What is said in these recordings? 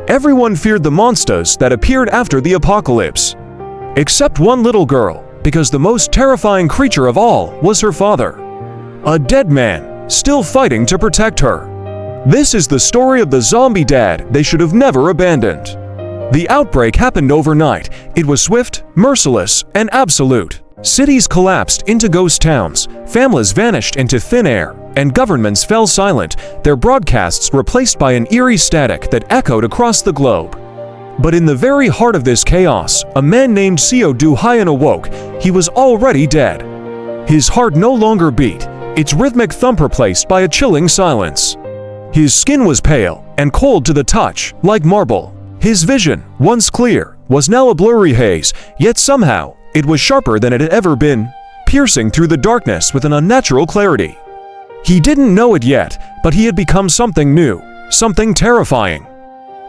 Everyone feared the monsters that appeared after the apocalypse. Except one little girl, because the most terrifying creature of all was her father. A dead man, still fighting to protect her. This is the story of the zombie dad they should have never abandoned. The outbreak happened overnight. It was swift, merciless, and absolute. Cities collapsed into ghost towns, families vanished into thin air, and governments fell silent, their broadcasts replaced by an eerie static that echoed across the globe. But in the very heart of this chaos, a man named Do-Hyun awoke. He was already dead. His heart no longer beat, its rhythmic thump replaced by a chilling silence. His skin was pale and cold to the touch, like marble. His vision, once clear, was now a blurry haze, yet somehow, it was sharper than it had ever been, piercing through the darkness with an unnatural clarity. He didn't know it yet, but he had become something new, something terrifying.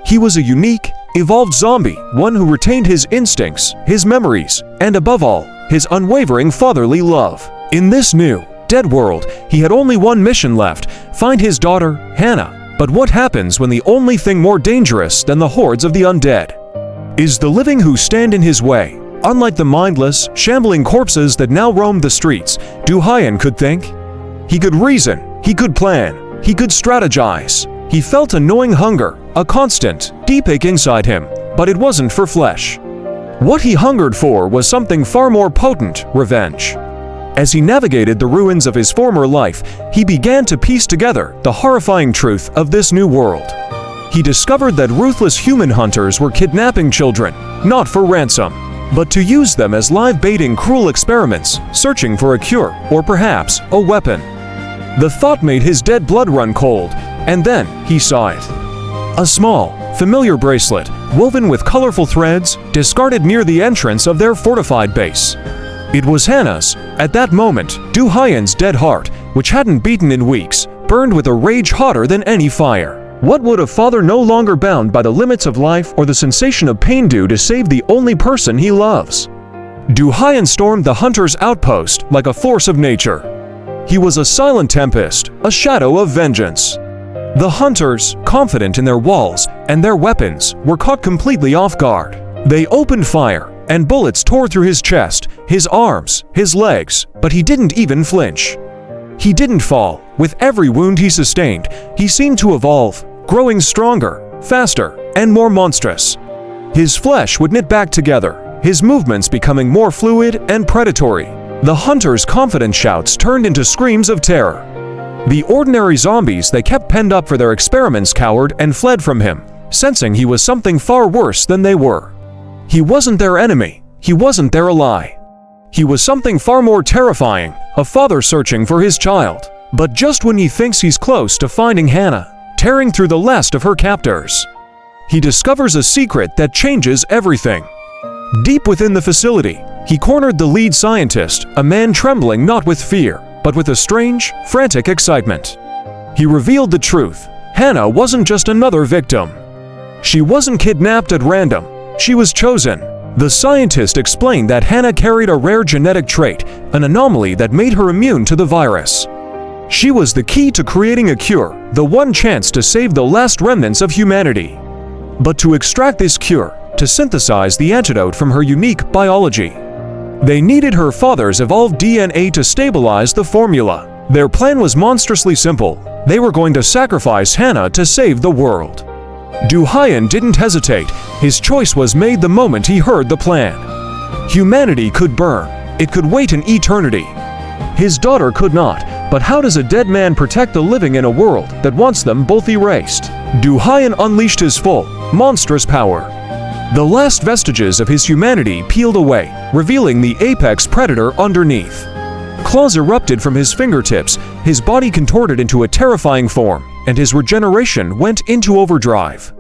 He was a unique, evolved zombie, one who retained his instincts, his memories, and above all, his unwavering fatherly love. In this new, dead world, he had only one mission left: find his daughter, Hana. But what happens when the only thing more dangerous than the hordes of the undead is the living who stand in his way? Unlike the mindless, shambling corpses that now roamed the streets, Do-Hyun could think. He could reason, he could plan, he could strategize. He felt a gnawing hunger, a constant, deep ache inside him, but it wasn't for flesh. What he hungered for was something far more potent: revenge. As he navigated the ruins of his former life, he began to piece together the horrifying truth of this new world. He discovered that ruthless human hunters were kidnapping children, not for ransom, but to use them as live bait in cruel experiments, searching for a cure, or perhaps a weapon. The thought made his dead blood run cold, and then he saw it. A small, familiar bracelet, woven with colorful threads, discarded near the entrance of their fortified base. It was Hana's. At that moment, Do-Hyun's dead heart, which hadn't beaten in weeks, burned with a rage hotter than any fire. What would a father no longer bound by the limits of life or the sensation of pain do to save the only person he loves? Do-Hyun stormed the hunter's outpost like a force of nature. He was a silent tempest, a shadow of vengeance. The hunters, confident in their walls and their weapons, were caught completely off guard. They opened fire, and bullets tore through his chest, his arms, his legs, but he didn't even flinch. He didn't fall. With every wound he sustained, he seemed to evolve, growing stronger, faster, and more monstrous. His flesh would knit back together, his movements becoming more fluid and predatory. The hunters' confident shouts turned into screams of terror. The ordinary zombies they kept penned up for their experiments cowered and fled from him, sensing he was something far worse than they were. He wasn't their enemy. He wasn't their ally. He was something far more terrifying, a father searching for his child. But just when he thinks he's close to finding Hana, tearing through the last of her captors, he discovers a secret that changes everything. Deep within the facility, he cornered the lead scientist, a man trembling not with fear, but with a strange, frantic excitement. He revealed the truth. Hana wasn't just another victim. She wasn't kidnapped at random. She was chosen. The scientist explained that Hana carried a rare genetic trait, an anomaly that made her immune to the virus. She was the key to creating a cure, the one chance to save the last remnants of humanity. But to extract this cure, to synthesize the antidote from her unique biology, they needed her father's evolved DNA to stabilize the formula. Their plan was monstrously simple. They were going to sacrifice Hana to save the world. Do-Hyun didn't hesitate. His choice was made the moment he heard the plan. Humanity could burn. It could wait an eternity. His daughter could not. But how does a dead man protect the living in a world that wants them both erased? Do-Hyun unleashed his full, monstrous power. The last vestiges of his humanity peeled away, revealing the apex predator underneath. Claws erupted from his fingertips, his body contorted into a terrifying form, and his regeneration went into overdrive.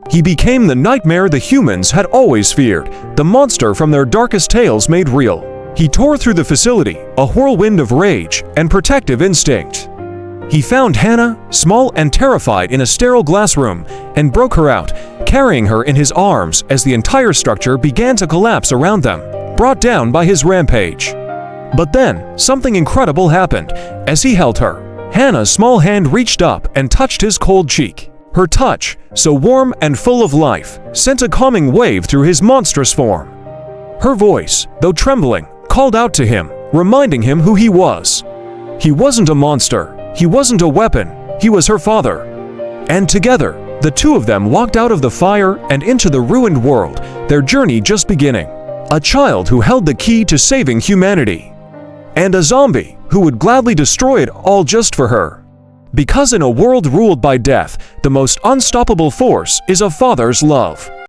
He became the nightmare the humans had always feared, the monster from their darkest tales made real. He tore through the facility, a whirlwind of rage and protective instinct. He found Hana, small and terrified, in a sterile glass room, and broke her out, carrying her in his arms as the entire structure began to collapse around them, brought down by his rampage. But then, something incredible happened. As he held her, Hana's small hand reached up and touched his cold cheek. Her touch, so warm and full of life, sent a calming wave through his monstrous form. Her voice, though trembling, called out to him, reminding him who he was. He wasn't a monster, he wasn't a weapon, he was her father. And together, the two of them walked out of the fire and into the ruined world, their journey just beginning. A child who held the key to saving humanity. And a zombie who would gladly destroy it all just for her. Because in a world ruled by death, the most unstoppable force is a father's love.